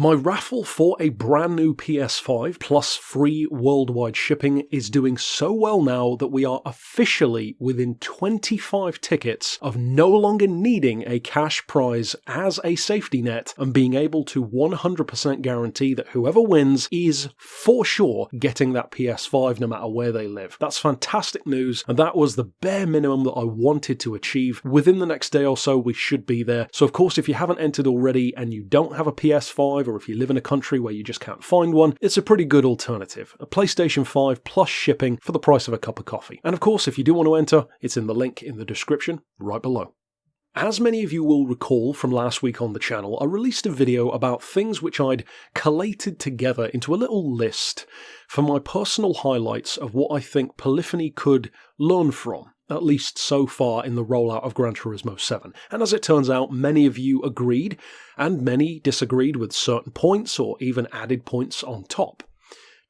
My raffle for a brand new PS5 plus free worldwide shipping is doing so well now that we are officially within 25 tickets of no longer needing a cash prize as a safety net and being able to 100% guarantee that whoever wins is for sure getting that PS5 no matter where they live. That's fantastic news, and that was the bare minimum that I wanted to achieve. Within the next day or so we should be there. So of course if you haven't entered already and you don't have a PS5, or if you live in a country where you just can't find one, it's a pretty good alternative. A PlayStation 5 plus shipping for the price of a cup of coffee. And of course, if you do want to enter, it's in the link in the description right below. As many of you will recall from last week on the channel, I released a video about things which I'd collated together into a little list for my personal highlights of what I think Polyphony could learn from, at least so far in the rollout of Gran Turismo 7. And as it turns out, many of you agreed, and many disagreed with certain points, or even added points on top.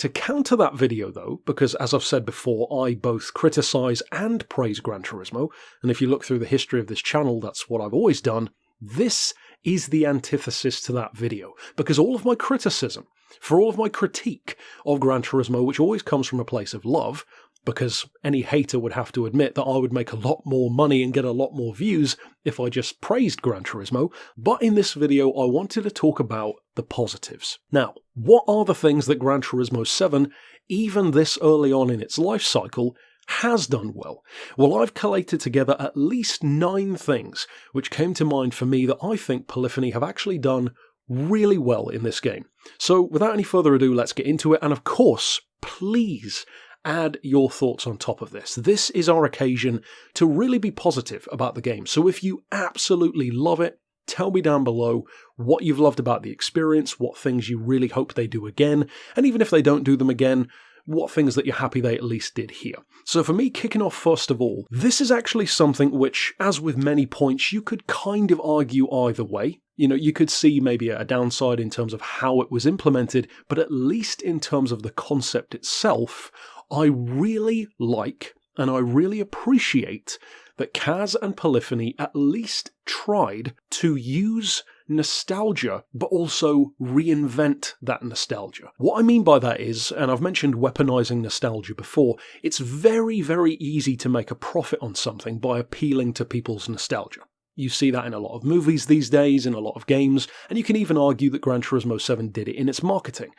To counter that video though, because as I've said before, I both criticise and praise Gran Turismo, and if you look through the history of this channel, that's what I've always done, this is the antithesis to that video, because all of my criticism, for all of my critique of Gran Turismo, which always comes from a place of love, because any hater would have to admit that I would make a lot more money and get a lot more views if I just praised Gran Turismo, but in this video I wanted to talk about the positives. Now, what are the things that Gran Turismo 7, even this early on in its life cycle, has done well? Well, I've collated together at least 9 things which came to mind for me that I think Polyphony have actually done really well in this game. So without any further ado, let's get into it, and of course, please add your thoughts on top of this. This is our occasion to really be positive about the game. So if you absolutely love it, tell me down below what you've loved about the experience, what things you really hope they do again, and even if they don't do them again, what things that you're happy they at least did here. So for me, kicking off first of all, this is actually something which, as with many points, you could kind of argue either way. You know, you could see maybe a downside in terms of how it was implemented, but at least in terms of the concept itself, I really like and I really appreciate that Kaz and Polyphony at least tried to use nostalgia, but also reinvent that nostalgia. What I mean by that is, and I've mentioned weaponizing nostalgia before, it's very, very easy to make a profit on something by appealing to people's nostalgia. You see that in a lot of movies these days, in a lot of games, and you can even argue that Gran Turismo 7 did it in its marketing.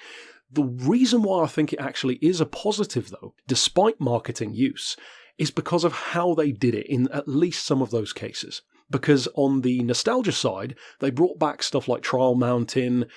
The reason why I think it actually is a positive though, despite marketing use, is because of how they did it in at least some of those cases. Because on the nostalgia side, they brought back stuff like Trial Mountain,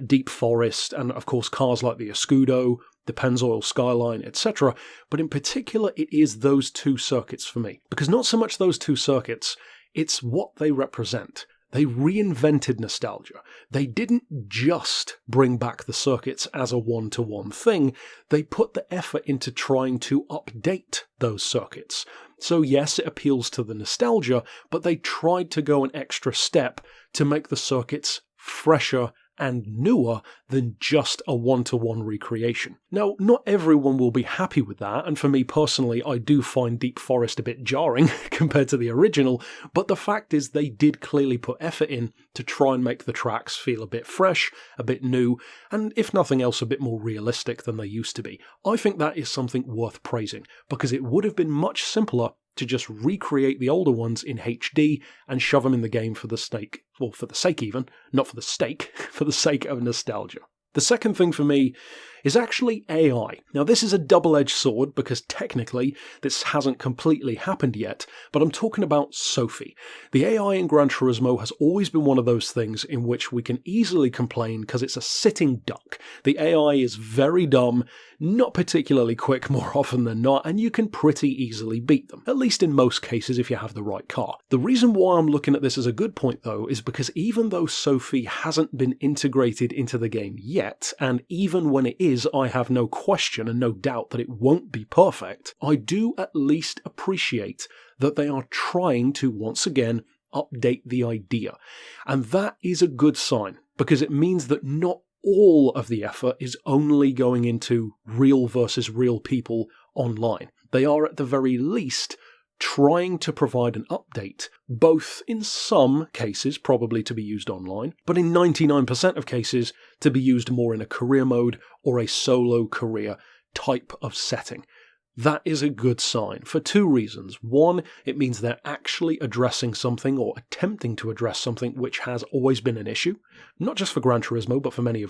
Deep Forest, and of course cars like the Escudo, the Pennzoil Skyline, etc. But in particular, it is those 2 circuits for me. Because not so much those 2 circuits, it's what they represent. They reinvented nostalgia. They didn't just bring back the circuits as a one-to-one thing, they put the effort into trying to update those circuits. So yes, it appeals to the nostalgia, but they tried to go an extra step to make the circuits fresher and newer than just a one-to-one recreation. Now, not everyone will be happy with that, and for me personally, I do find Deep Forest a bit jarring compared to the original, but the fact is they did clearly put effort in to try and make the tracks feel a bit fresh, a bit new, and if nothing else, a bit more realistic than they used to be. I think that is something worth praising, because it would have been much simpler to just recreate the older ones in HD and shove them in the game for the sake, well, for the sake even, not for the steak, for the sake of nostalgia. The second thing for me is actually AI. Now this is a double-edged sword because technically this hasn't completely happened yet, but I'm talking about Sophie. The AI in Gran Turismo has always been one of those things in which we can easily complain because it's a sitting duck. The AI is very dumb, not particularly quick more often than not, and you can pretty easily beat them, at least in most cases if you have the right car. The reason why I'm looking at this as a good point though is because even though Sophie hasn't been integrated into the game yet, and even when it is, I have no question and no doubt that it won't be perfect, I do at least appreciate that they are trying to once again update the idea. And that is a good sign, because it means that not all of the effort is only going into real versus real people online. They are at the very least trying to provide an update, both in some cases probably to be used online, but in 99% of cases to be used more in a career mode or a solo career type of setting. That is a good sign for two reasons. One, it means they're actually addressing something or attempting to address something which has always been an issue, not just for Gran Turismo, but for many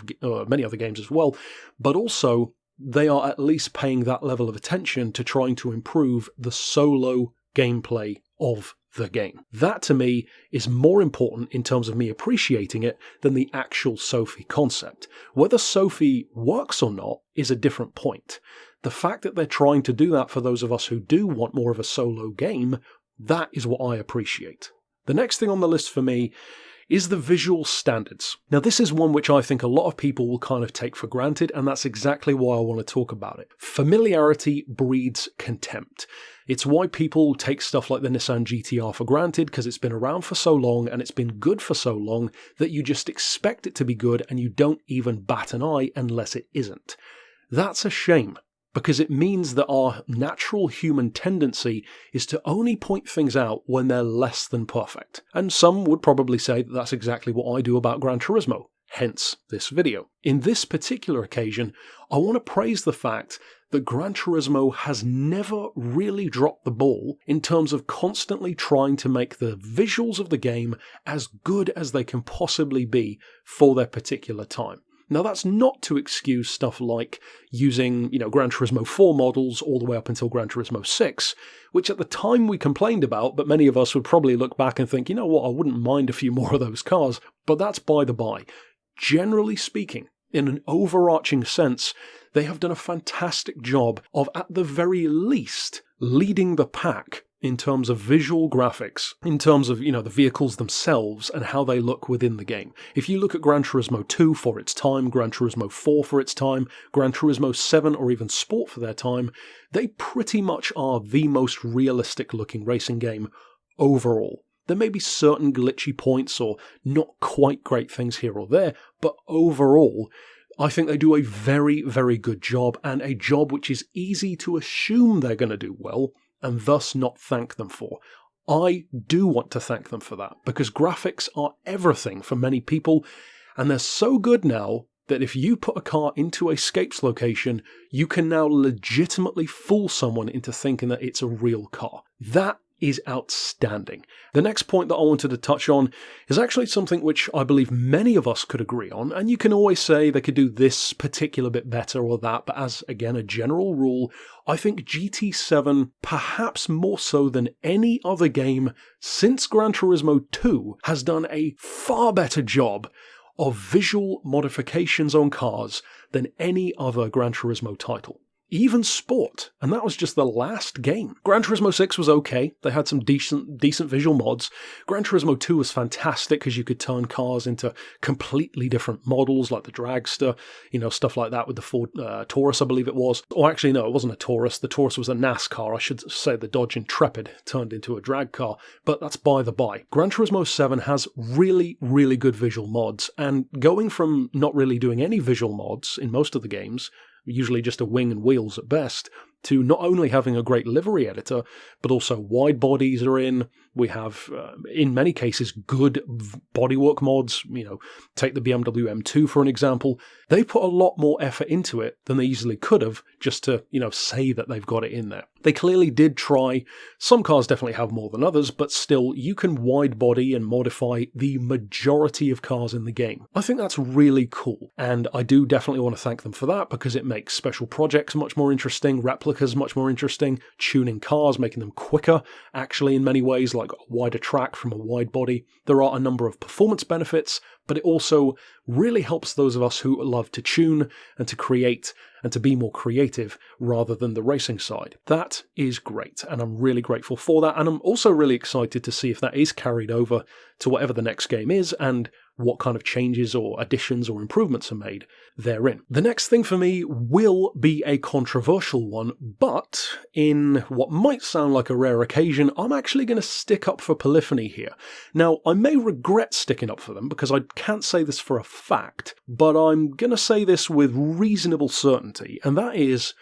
other games as well, but also they are at least paying that level of attention to trying to improve the solo gameplay of the game. That to me is more important in terms of me appreciating it than the actual Sophie concept. Whether Sophie works or not is a different point. The fact that they're trying to do that for those of us who do want more of a solo game, that is what I appreciate. The next thing on the list for me is the visual standards. Now this is one which I think a lot of people will kind of take for granted, and that's exactly why I want to talk about it. Familiarity breeds contempt. It's why people take stuff like the Nissan GT-R for granted, because it's been around for so long and it's been good for so long that you just expect it to be good and you don't even bat an eye unless it isn't. That's a shame, because it means that our natural human tendency is to only point things out when they're less than perfect. And some would probably say that that's exactly what I do about Gran Turismo, hence this video. In this particular occasion, I want to praise the fact that Gran Turismo has never really dropped the ball in terms of constantly trying to make the visuals of the game as good as they can possibly be for their particular time. Now that's not to excuse stuff like using, Gran Turismo 4 models all the way up until Gran Turismo 6, which at the time we complained about, but many of us would probably look back and think, you know what, I wouldn't mind a few more of those cars, but that's by the by. Generally speaking, in an overarching sense, they have done a fantastic job of, at the very least, leading the pack in terms of visual graphics, in terms of, the vehicles themselves and how they look within the game. If you look at Gran Turismo 2 for its time, Gran Turismo 4 for its time, Gran Turismo 7 or even Sport for their time, they pretty much are the most realistic looking racing game overall. There may be certain glitchy points or not quite great things here or there, but overall, I think they do a very, very good job, and a job which is easy to assume they're going to do well, and thus not thank them for. I do want to thank them for that, because graphics are everything for many people, and they're so good now that if you put a car into a Scapes location, you can now legitimately fool someone into thinking that it's a real car. That is outstanding. The next point that I wanted to touch on is actually something which I believe many of us could agree on, and you can always say they could do this particular bit better or that, but as, again, a general rule, I think GT7, perhaps more so than any other game since Gran Turismo 2, has done a far better job of visual modifications on cars than any other Gran Turismo title. Even Sport, and that was just the last game. Gran Turismo 6 was okay, they had some decent visual mods. Gran Turismo 2 was fantastic because you could turn cars into completely different models, like the Dragster, stuff like that with the Ford Taurus, I believe it was. Or actually, no, it wasn't a Taurus. The Taurus was a NASCAR. I should say the Dodge Intrepid turned into a drag car, but that's by the by. Gran Turismo 7 has really, really good visual mods, and going from not really doing any visual mods in most of the games, usually just a wing and wheels at best, to not only having a great livery editor, but also wide bodies are in. We have, in many cases, good bodywork mods. Take the BMW M2 for an example. They put a lot more effort into it than they easily could have, just to, say that they've got it in there. They clearly did try. Some cars definitely have more than others, but still, you can wide body and modify the majority of cars in the game. I think that's really cool, and I do definitely want to thank them for that, because it makes special projects much more interesting, replicas much more interesting, tuning cars, making them quicker, actually in many ways, like a wider track from a wide body. There are a number of performance benefits, but it also really helps those of us who love to tune and to create and to be more creative rather than the racing side. That is great, and I'm really grateful for that, and I'm also really excited to see if that is carried over to whatever the next game is and what kind of changes or additions or improvements are made therein. The next thing for me will be a controversial one, but in what might sound like a rare occasion, I'm actually going to stick up for Polyphony here. Now, I may regret sticking up for them because I can't say this for a fact, but I'm going to say this with reasonable certainty, and that is,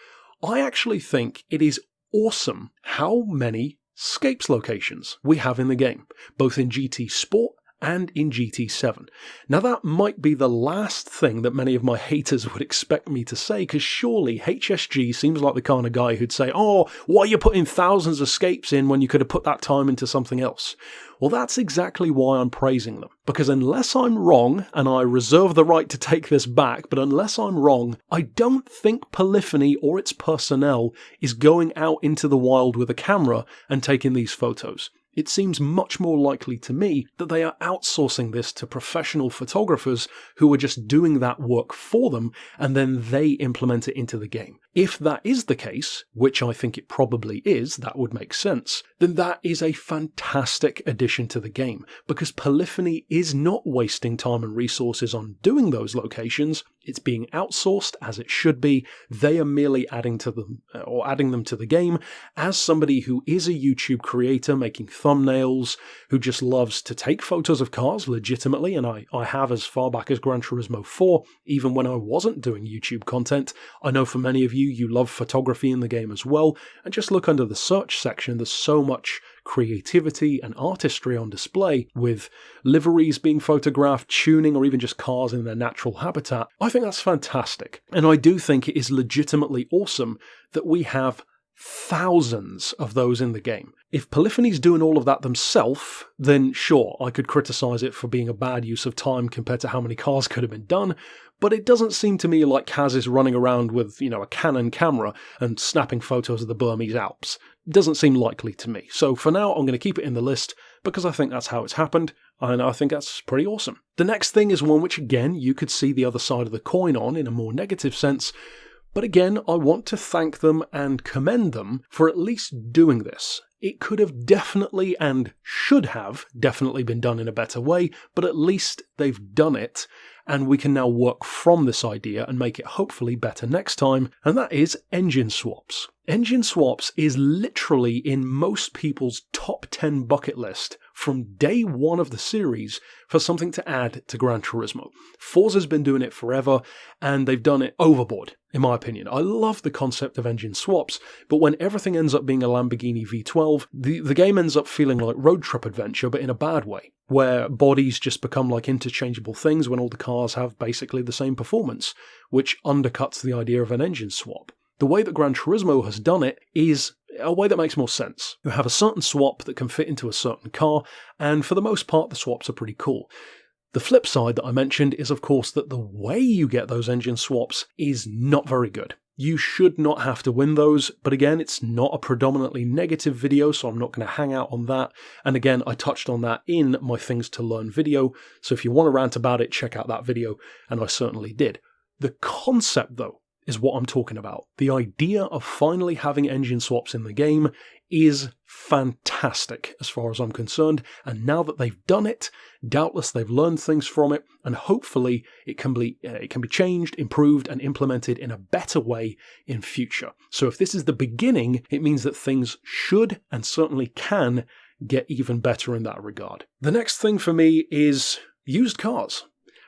I actually think it is awesome how many Scapes locations we have in the game, both in GT Sport and in GT7. Now that might be the last thing that many of my haters would expect me to say, because surely HSG seems like the kind of guy who'd say, oh, why are you putting thousands of Scapes in when you could have put that time into something else? Well, that's exactly why I'm praising them, because unless I'm wrong, and I reserve the right to take this back, but unless I'm wrong, I don't think Polyphony or its personnel is going out into the wild with a camera and taking these photos. It seems much more likely to me that they are outsourcing this to professional photographers who are just doing that work for them, and then they implement it into the game. If that is the case, which I think it probably is, that would make sense, then that is a fantastic addition to the game, because Polyphony is not wasting time and resources on doing those locations. It's being outsourced as it should be. They are merely adding them to the game as somebody who is a YouTube creator making thumbnails, who just loves to take photos of cars legitimately, and I have as far back as Gran Turismo 4, even when I wasn't doing YouTube content. I know for many of you love photography in the game as well, and just look under the search section, there's so much creativity and artistry on display, with liveries being photographed, tuning, or even just cars in their natural habitat. I think that's fantastic, and I do think it is legitimately awesome that we have thousands of those in the game. If Polyphony's doing all of that themselves, then sure, I could criticise it for being a bad use of time compared to how many cars could have been done, but it doesn't seem to me like Kaz is running around with, a Canon camera and snapping photos of the Burmese Alps. It doesn't seem likely to me. So for now, I'm going to keep it in the list because I think that's how it's happened, and I think that's pretty awesome. The next thing is one which, again, you could see the other side of the coin on in a more negative sense, but again, I want to thank them and commend them for at least doing this. It could have definitely and should have definitely been done in a better way, but at least they've done it, and we can now work from this idea and make it hopefully better next time, and that is engine swaps. Engine swaps is literally in most people's top 10 bucket list from day one of the series for something to add to Gran Turismo. Forza's been doing it forever, and they've done it overboard, in my opinion. I love the concept of engine swaps, but when everything ends up being a Lamborghini V12, the game ends up feeling like Road Trip Adventure, but in a bad way, where bodies just become like interchangeable things when all the cars have basically the same performance, which undercuts the idea of an engine swap. The way that Gran Turismo has done it is a way that makes more sense. You have a certain swap that can fit into a certain car, and for the most part the swaps are pretty cool. The flip side that I mentioned is, of course, that the way you get those engine swaps is not very good. You should not have to win those, but again, it's not a predominantly negative video, so I'm not going to hang out on that. And again, I touched on that in my Things to Learn video, so if you want to rant about it, check out that video, and I certainly did. The concept, though, is what I'm talking about. The idea of finally having engine swaps in the game is fantastic as far as I'm concerned, and now that they've done it, doubtless they've learned things from it, and hopefully it can be changed, improved, and implemented in a better way in future. So if this is the beginning, it means that things should and certainly can get even better in that regard. The next thing for me is used cars.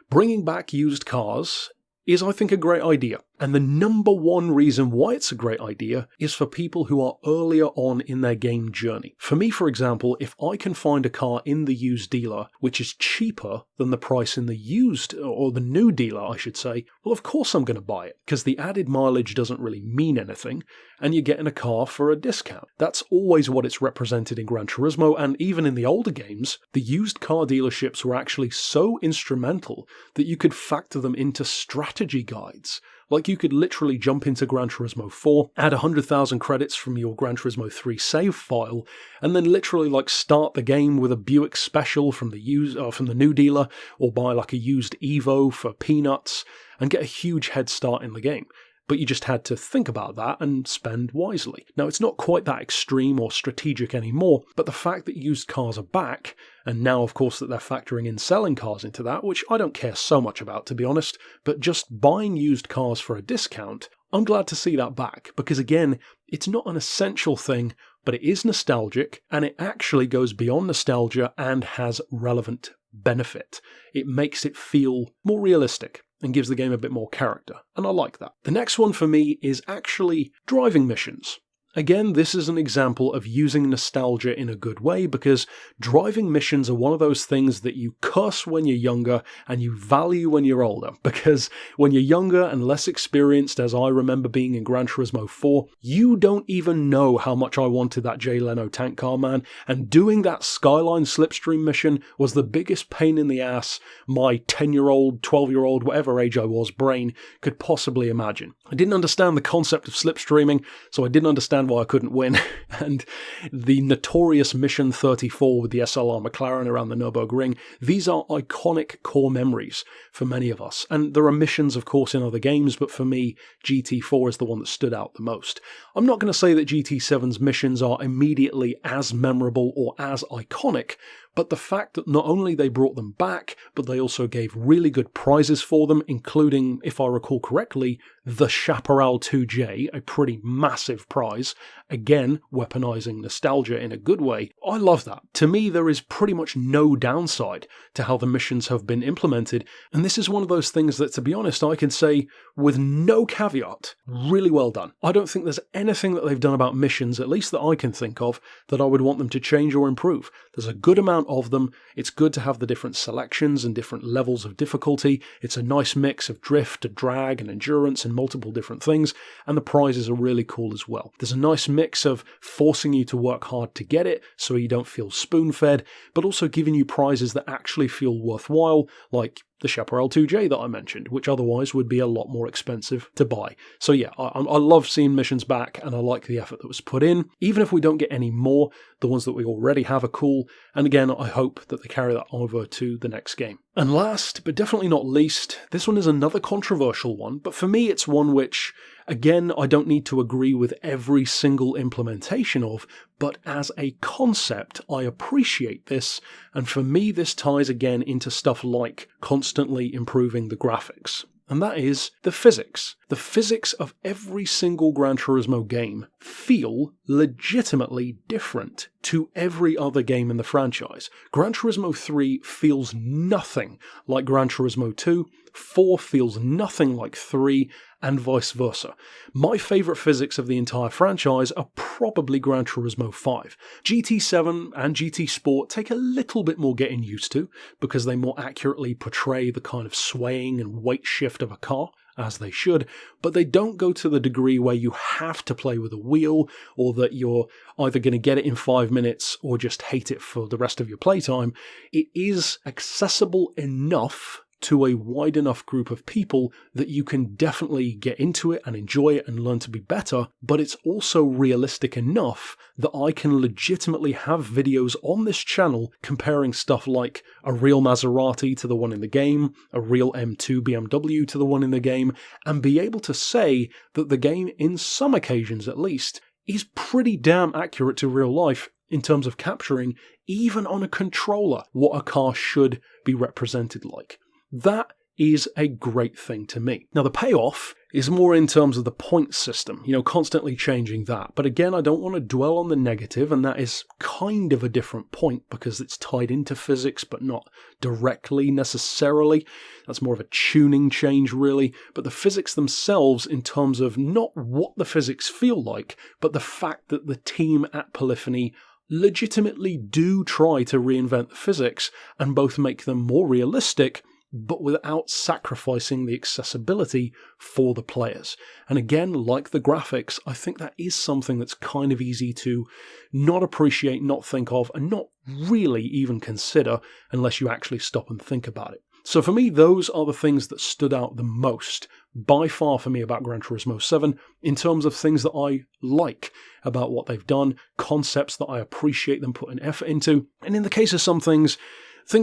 Bringing back used cars is, I think, a great idea. And the number one reason why it's a great idea is for people who are earlier on in their game journey. For me, for example, if I can find a car in the used dealer which is cheaper than the price in the used, or the new dealer, I should say, well, of course I'm going to buy it, because the added mileage doesn't really mean anything, and you're getting a car for a discount. That's always what it's represented in Gran Turismo, and even in the older games, the used car dealerships were actually so instrumental that you could factor them into strategy guides. Like, you could literally jump into Gran Turismo 4, add 100,000 credits from your Gran Turismo 3 save file, and then literally start the game with a Buick Special from the new dealer, or buy a used Evo for peanuts, and get a huge head start in the game. But you just had to think about that and spend wisely. Now, it's not quite that extreme or strategic anymore, but the fact that used cars are back, and now, of course, that they're factoring in selling cars into that, which I don't care so much about, to be honest, but just buying used cars for a discount, I'm glad to see that back, because again, it's not an essential thing, but it is nostalgic, and it actually goes beyond nostalgia and has relevant benefit. It makes it feel more realistic and gives the game a bit more character, and I like that. The next one for me is actually driving missions. Again, this is an example of using nostalgia in a good way, because driving missions are one of those things that you curse when you're younger and you value when you're older. Because when you're younger and less experienced, as I remember being in Gran Turismo 4, you don't even know how much I wanted that Jay Leno tank car, man, and doing that Skyline Slipstream mission was the biggest pain in the ass my 10-year-old, 12-year-old, whatever age I was, brain could possibly imagine. I didn't understand the concept of slipstreaming, so I didn't understand why I couldn't win, and the notorious Mission 34 with the SLR McLaren around the Nürburgring, these are iconic core memories for many of us, and there are missions of course in other games, but for me GT4 is the one that stood out the most. I'm not going to say that GT7's missions are immediately as memorable or as iconic, but the fact that not only they brought them back, but they also gave really good prizes for them, including, if I recall correctly, the Chaparral 2J, a pretty massive prize, again, weaponizing nostalgia in a good way. I love that. To me, there is pretty much no downside to how the missions have been implemented, and this is one of those things that, to be honest, I can say, with no caveat, really well done. I don't think there's anything that they've done about missions, at least that I can think of, that I would want them to change or improve. There's a good amount of them. It's good to have the different selections and different levels of difficulty. It's a nice mix of drift and drag and endurance and multiple different things, and the prizes are really cool as well. There's a nice mix of forcing you to work hard to get it so you don't feel spoon-fed, but also giving you prizes that actually feel worthwhile, like the Chaparral 2J that I mentioned, which otherwise would be a lot more expensive to buy. So yeah, I love seeing missions back, and I like the effort that was put in. Even if we don't get any more, the ones that we already have are cool, and again, I hope that they carry that over to the next game. And last, but definitely not least, this one is another controversial one, but for me it's one which, again, I don't need to agree with every single implementation of, but as a concept, I appreciate this, and for me this ties again into stuff like constantly improving the graphics. And that is the physics. The physics of every single Gran Turismo game feel legitimately different to every other game in the franchise. Gran Turismo 3 feels nothing like Gran Turismo 2, 4 feels nothing like 3, and vice versa. My favourite physics of the entire franchise are probably Gran Turismo 5. GT7 and GT Sport take a little bit more getting used to, because they more accurately portray the kind of swaying and weight shift of a car, as they should, but they don't go to the degree where you have to play with a wheel, or that you're either going to get it in 5 minutes or just hate it for the rest of your playtime. It is accessible enough to a wide enough group of people that you can definitely get into it and enjoy it and learn to be better, but it's also realistic enough that I can legitimately have videos on this channel comparing stuff like a real Maserati to the one in the game, a real M2 BMW to the one in the game, and be able to say that the game, in some occasions at least, is pretty damn accurate to real life in terms of capturing, even on a controller, what a car should be represented like. That is a great thing to me. Now, the payoff is more in terms of the point system, constantly changing that. But again, I don't want to dwell on the negative, and that is kind of a different point because it's tied into physics, but not directly necessarily. That's more of a tuning change, really. But the physics themselves, in terms of not what the physics feel like, but the fact that the team at Polyphony legitimately do try to reinvent the physics and both make them more realistic, but without sacrificing the accessibility for the players. And again, like the graphics, I think that is something that's kind of easy to not appreciate, not think of, and not really even consider unless you actually stop and think about it. So for me, those are the things that stood out the most, by far for me, about Gran Turismo 7, in terms of things that I like about what they've done, concepts that I appreciate them putting effort into, and in the case of some things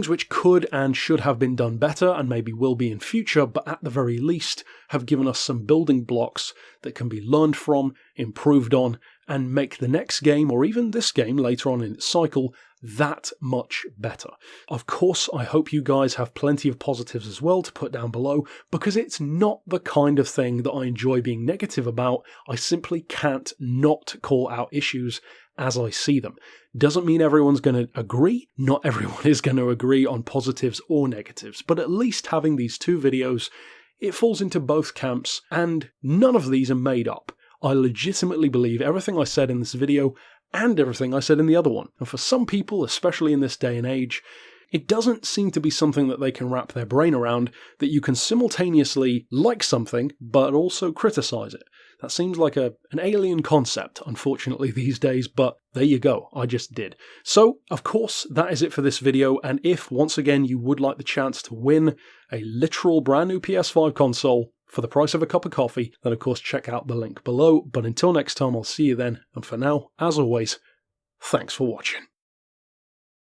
which could and should have been done better and maybe will be in future, but at the very least have given us some building blocks that can be learned from, improved on, and make the next game, or even this game later on in its cycle, that much better. Of course, I hope you guys have plenty of positives as well to put down below, because it's not the kind of thing that I enjoy being negative about. I simply can't not call out issues as I see them. Doesn't mean everyone's going to agree. Not everyone is going to agree on positives or negatives, but at least having these two videos, it falls into both camps, and none of these are made up. I legitimately believe everything I said in this video and everything I said in the other one. And for some people, especially in this day and age, it doesn't seem to be something that they can wrap their brain around, that you can simultaneously like something, but also criticize it. That seems like an alien concept, unfortunately, these days, but there you go, I just did. So, of course, that is it for this video, and if, once again, you would like the chance to win a literal brand new PS5 console for the price of a cup of coffee, then of course check out the link below. But until next time, I'll see you then, and for now, as always, thanks for watching.